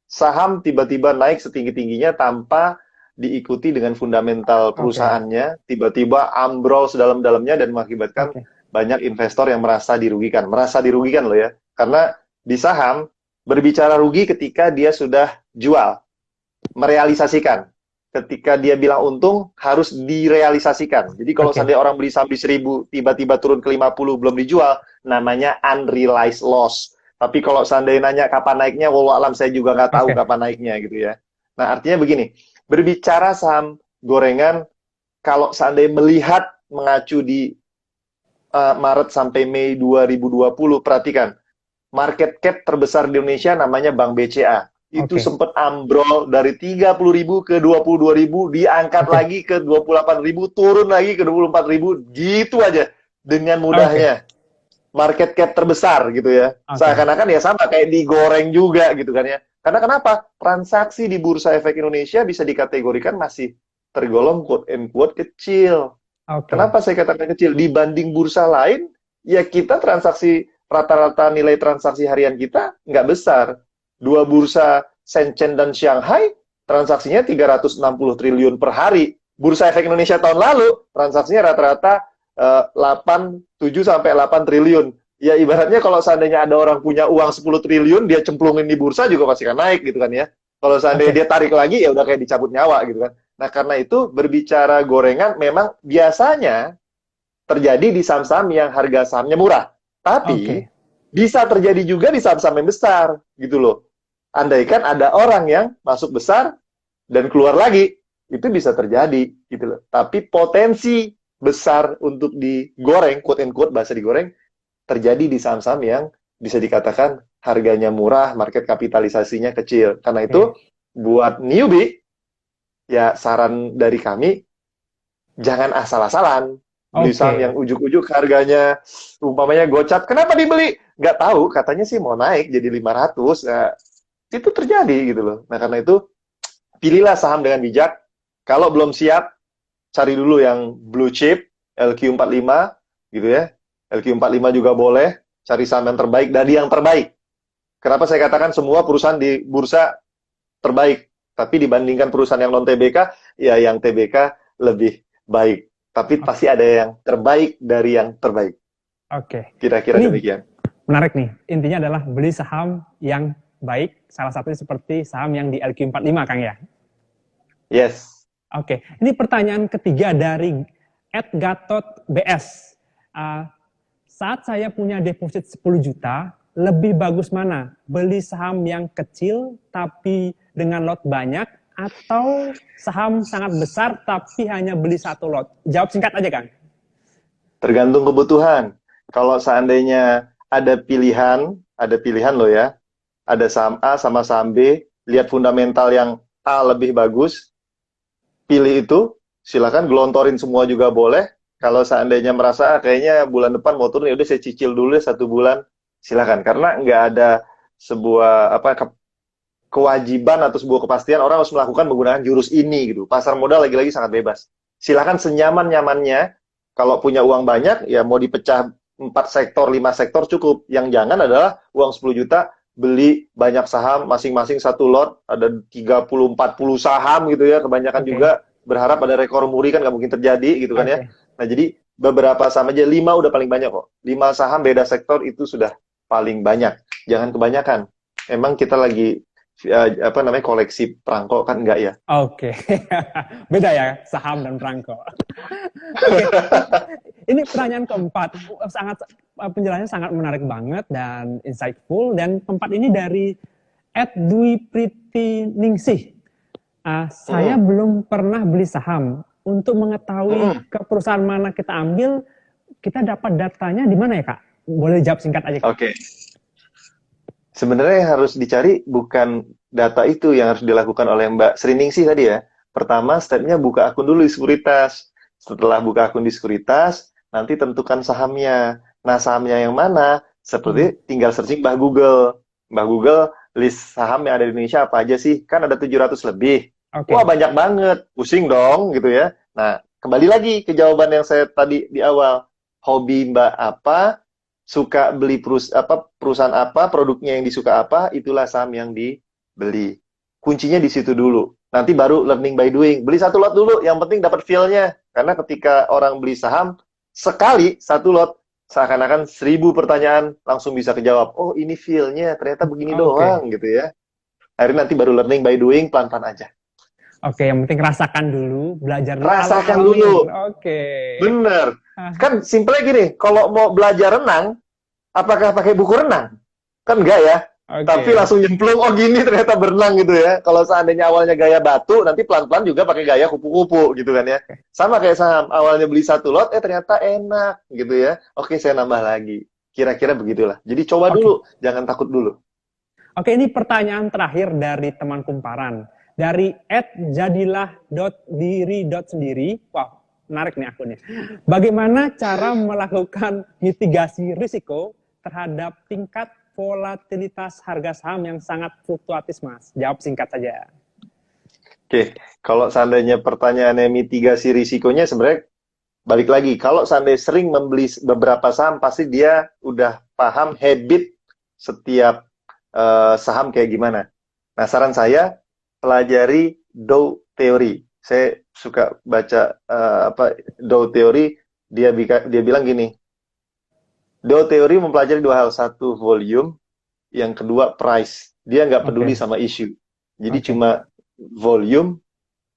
saham tiba-tiba naik setinggi-tingginya tanpa diikuti dengan fundamental oke, perusahaannya, tiba-tiba ambrol sedalam-dalamnya dan mengakibatkan oke, banyak investor yang merasa dirugikan loh ya, karena di saham berbicara rugi ketika dia sudah jual, merealisasikan. Ketika dia bilang untung, harus direalisasikan. Jadi kalau oke, seandainya orang beli saham di 1.000, tiba-tiba turun ke 50, belum dijual, namanya unrealized loss. Tapi kalau seandainya nanya kapan naiknya, wallah alam saya juga nggak tahu oke, kapan naiknya gitu ya. Nah artinya begini, berbicara saham gorengan, kalau seandainya melihat mengacu di Maret sampai Mei 2020, perhatikan, market cap terbesar di Indonesia namanya Bank BCA. Itu oke, sempat ambrol dari 30.000 ke 22.000, diangkat oke, lagi ke 28.000, turun lagi ke 24.000, gitu aja. Dengan oke, mudahnya. Market cap terbesar gitu ya. oke, Seakan-akan ya sama kayak digoreng juga gitu kan ya. Karena kenapa? Transaksi di Bursa Efek Indonesia bisa dikategorikan masih tergolong quote and quote kecil. oke, Kenapa saya katakan kecil? Dibanding bursa lain, ya kita transaksi rata-rata nilai transaksi harian kita nggak besar. Dua bursa Shenzhen dan Shanghai transaksinya 360 triliun per hari. Bursa Efek Indonesia tahun lalu transaksinya rata-rata 7 sampai 8 triliun. Ya ibaratnya kalau seandainya ada orang punya uang 10 triliun, dia cemplungin di bursa juga pasti akan naik gitu kan ya. Kalau seandainya oke, dia tarik lagi, ya udah kayak dicabut nyawa gitu kan. Nah, karena itu berbicara gorengan memang biasanya terjadi di saham-saham yang harga sahamnya murah. Tapi oke, bisa terjadi juga di saham-saham yang besar gitu loh. Andaikan ada orang yang masuk besar dan keluar lagi, itu bisa terjadi gitu loh. Tapi potensi besar untuk digoreng, quote and quote bahasa digoreng, terjadi di saham-saham yang bisa dikatakan harganya murah, market kapitalisasinya kecil. Karena itu oke, buat newbie, ya saran dari kami, jangan asal-asalan beli saham yang oke, ujuk-ujuk harganya umpamanya gocap. Kenapa dibeli? Nggak tahu, katanya sih mau naik jadi 500. Nah, itu terjadi gitu loh. Nah, karena itu pilihlah saham dengan bijak. Kalau belum siap, cari dulu yang blue chip, LQ45 gitu ya. LQ45 juga boleh, cari saham yang terbaik dari yang terbaik. Kenapa saya katakan semua perusahaan di bursa terbaik, tapi dibandingkan perusahaan yang non TBK, ya yang TBK lebih baik. Tapi pasti ada yang terbaik dari yang terbaik. oke. Kira-kira Ini demikian. menarik nih. Intinya adalah beli saham yang baik, salah satunya seperti saham yang di LQ45, Kang ya. Yes. Oke, ini pertanyaan ketiga dari @gatot_bs. Saat saya punya deposit 10 juta, lebih bagus mana? Beli saham yang kecil tapi dengan lot banyak, atau saham sangat besar tapi hanya beli satu lot? Jawab singkat aja, Kang. Tergantung kebutuhan. Kalau seandainya ada pilihan loh ya. Ada saham A sama saham B, lihat fundamental yang A lebih bagus, pilih itu, silakan gelontorin semua juga boleh. Kalau seandainya merasa kayaknya bulan depan mau turun, ya udah saya cicil dulu deh 1 bulan, silakan. Karena nggak ada sebuah kewajiban atau sebuah kepastian orang harus melakukan menggunakan jurus ini gitu. Pasar modal lagi-lagi sangat bebas. Silakan senyaman-nyamannya. Kalau punya uang banyak, ya mau dipecah 4 sektor, 5 sektor cukup. Yang jangan adalah uang 10 juta beli banyak saham, masing-masing satu lot, ada 30-40 saham gitu ya, kebanyakan juga berharap ada rekor muri, kan nggak mungkin terjadi gitu kan ya. Nah jadi beberapa saham aja, 5 udah paling banyak kok. 5 saham beda sektor itu sudah paling banyak. Jangan kebanyakan. Emang kita lagi koleksi perangko kan enggak ya? Oke. Beda ya saham dan perangko. Oke. Ini pertanyaan keempat, penjelasannya sangat menarik banget dan insightful. Dan keempat ini dari @Dwi-Pritiningsih. Saya belum pernah beli saham. Untuk mengetahui ke perusahaan mana kita ambil, kita dapat datanya di mana ya, Kak? Boleh jawab singkat aja, Kak? Oke. Sebenarnya yang harus dicari bukan data itu yang harus dilakukan oleh Mbak Sriningsih tadi ya. Pertama, stepnya buka akun dulu di sekuritas. Setelah buka akun di sekuritas, nanti tentukan sahamnya. Nah, sahamnya yang mana? Seperti tinggal searching Mbah Google. Mbah Google, list saham yang ada di Indonesia apa aja sih? Kan ada 700 lebih. Wah, banyak banget. Pusing dong, gitu ya. Nah, kembali lagi ke jawaban yang saya tadi di awal. Hobi Mbak apa? Suka beli perusahaan apa, produknya yang disuka apa, itulah saham yang dibeli. Kuncinya di situ dulu. Nanti baru learning by doing. Beli satu lot dulu, yang penting dapat feel-nya. Karena ketika orang beli saham, sekali satu lot, seakan-akan 1000 pertanyaan langsung bisa kejawab. Oh, ini feel-nya, ternyata begini doang, gitu ya. Akhirnya nanti baru learning by doing, pelan-pelan aja. Oke, yang penting rasakan dulu, belajar dulu. Rasakan dulu. Oke. Bener. Kan simpelnya gini, kalau mau belajar renang, apakah pakai buku renang? Kan enggak ya. Tapi langsung nyemplung, oh gini ternyata berenang gitu ya. Kalau seandainya awalnya gaya batu, nanti pelan-pelan juga pakai gaya kupu-kupu gitu kan ya. Sama kayak saham, awalnya beli satu lot, ternyata enak gitu ya. Oke, saya nambah lagi. Kira-kira begitulah. Jadi coba dulu, jangan takut dulu. Oke, ini pertanyaan terakhir dari teman kumparan. Dari @jadilah.diri.sendiri. Wow, menarik nih akunnya. Bagaimana cara melakukan mitigasi risiko terhadap tingkat volatilitas harga saham yang sangat fluktuatif, Mas? Jawab singkat saja. Oke, kalau seandainya pertanyaannya mitigasi risikonya, sebenarnya balik lagi. Kalau seandainya sering membeli beberapa saham, pasti dia udah paham habit setiap saham kayak gimana. Nah, saran saya, pelajari Dow Theory. Saya suka baca Dow Theory. Dia bilang gini, Dow Theory mempelajari 2 hal. Satu, volume. Yang kedua, price. Dia nggak peduli sama issue. Jadi cuma volume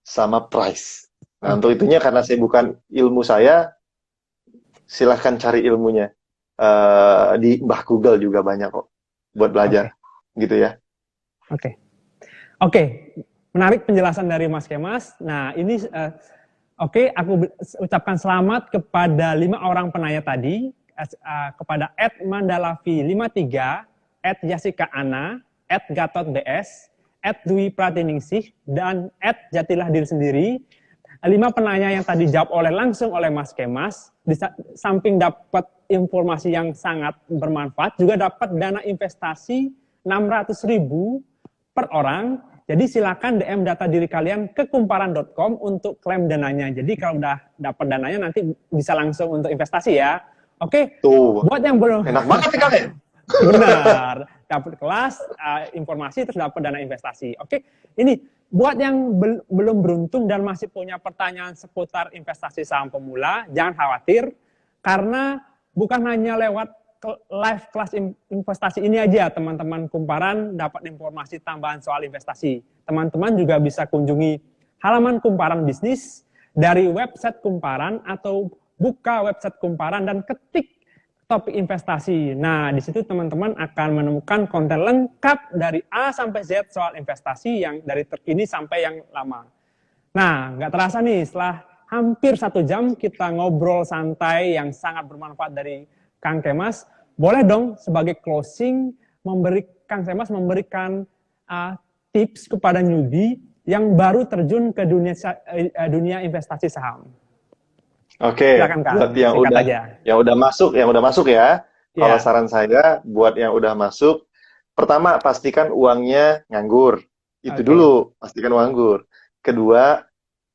sama price. Nah, untuk itunya karena saya bukan ilmu saya, silahkan cari ilmunya. Di Mbah Google juga banyak kok buat belajar. Gitu ya. Oke, menarik penjelasan dari Mas Kemas. Nah, ini aku ucapkan selamat kepada 5 orang penanya tadi, kepada @mandalavi53, @Jessica_Ana, @Gatot_bs, @Dwi-Pratiningsih, dan @Jatilah-Diri-Sendiri. 5 penanya yang tadi jawab langsung oleh Mas Kemas. Di samping dapat informasi yang sangat bermanfaat, juga dapat dana investasi 600.000 per orang. Jadi silakan DM data diri kalian ke kumparan.com untuk klaim dananya. Jadi kalau udah dapat dananya nanti bisa langsung untuk investasi ya. Oke. Tuh. Buat yang belum. Enak banget nih kalian. Benar. Dapat kelas, informasi, terus dapat dana investasi. Oke. Ini buat yang belum beruntung dan masih punya pertanyaan seputar investasi saham pemula, jangan khawatir. Karena bukan hanya lewat live kelas investasi ini aja teman-teman Kumparan dapat informasi tambahan soal investasi. Teman-teman juga bisa kunjungi halaman Kumparan Bisnis dari website Kumparan atau buka website Kumparan dan ketik topik investasi. Nah, di situ teman-teman akan menemukan konten lengkap dari A sampai Z soal investasi yang dari terkini sampai yang lama. Nah, nggak terasa nih setelah hampir 1 jam kita ngobrol santai yang sangat bermanfaat dari Kang Kemas. Boleh dong sebagai closing Kang Kemas memberikan tips kepada newbie yang baru terjun ke dunia investasi saham. Oke, Silakan, Kang. buat Singkat aja. yang udah masuk ya. Kalau Ya. saran saya buat yang udah masuk, pertama pastikan uangnya nganggur. Itu Oke. dulu, pastikan uang nganggur. Kedua,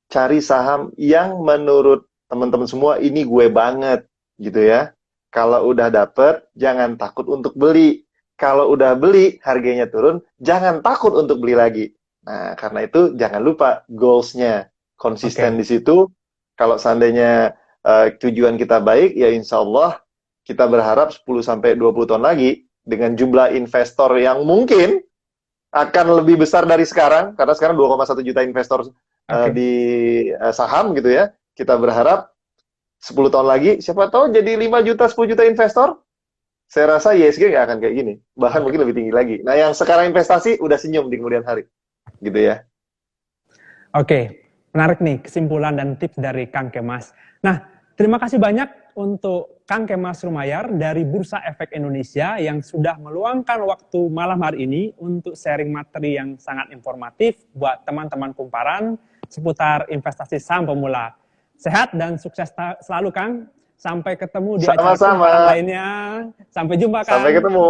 cari saham yang menurut teman-teman semua ini gue banget gitu ya. Kalau udah dapet, jangan takut untuk beli. Kalau udah beli, harganya turun, jangan takut untuk beli lagi. Nah, karena itu jangan lupa goals-nya. Konsisten Oke. di situ. Kalau seandainya tujuan kita baik, ya insya Allah kita berharap 10-20 tahun lagi dengan jumlah investor yang mungkin akan lebih besar dari sekarang, karena sekarang 2,1 juta investor di saham gitu ya. Kita berharap 10 tahun lagi, siapa tahu jadi 5 juta, 10 juta investor. Saya rasa ISG nggak akan kayak gini. Bahkan mungkin lebih tinggi lagi. Nah, yang sekarang investasi udah senyum di kemudian hari. Gitu ya. Oke, menarik nih kesimpulan dan tips dari Kang Kemas. Nah, terima kasih banyak untuk Kang Kemas Rumayar dari Bursa Efek Indonesia yang sudah meluangkan waktu malam hari ini untuk sharing materi yang sangat informatif buat teman-teman Kumparan seputar investasi saham pemula. Sehat dan sukses selalu, Kang. Sampai ketemu di acara Kumparan lainnya. Sampai jumpa, Kang. Sampai ketemu.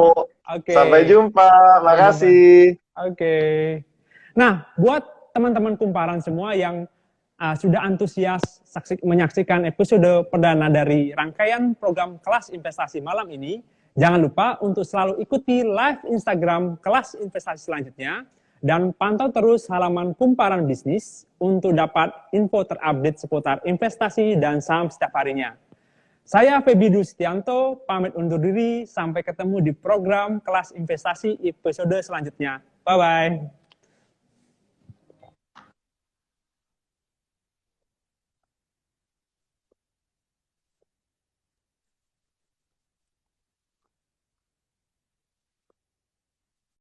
Oke. Sampai jumpa. Makasih. Oke. Nah, buat teman-teman Kumparan semua yang sudah antusias menyaksikan episode perdana dari rangkaian program kelas investasi malam ini, jangan lupa untuk selalu ikuti live Instagram kelas investasi selanjutnya dan pantau terus halaman Kumparan Bisnis untuk dapat info terupdate seputar investasi dan saham setiap harinya. Saya Feby Dustianto, pamit undur diri, sampai ketemu di program kelas investasi episode selanjutnya. Bye-bye.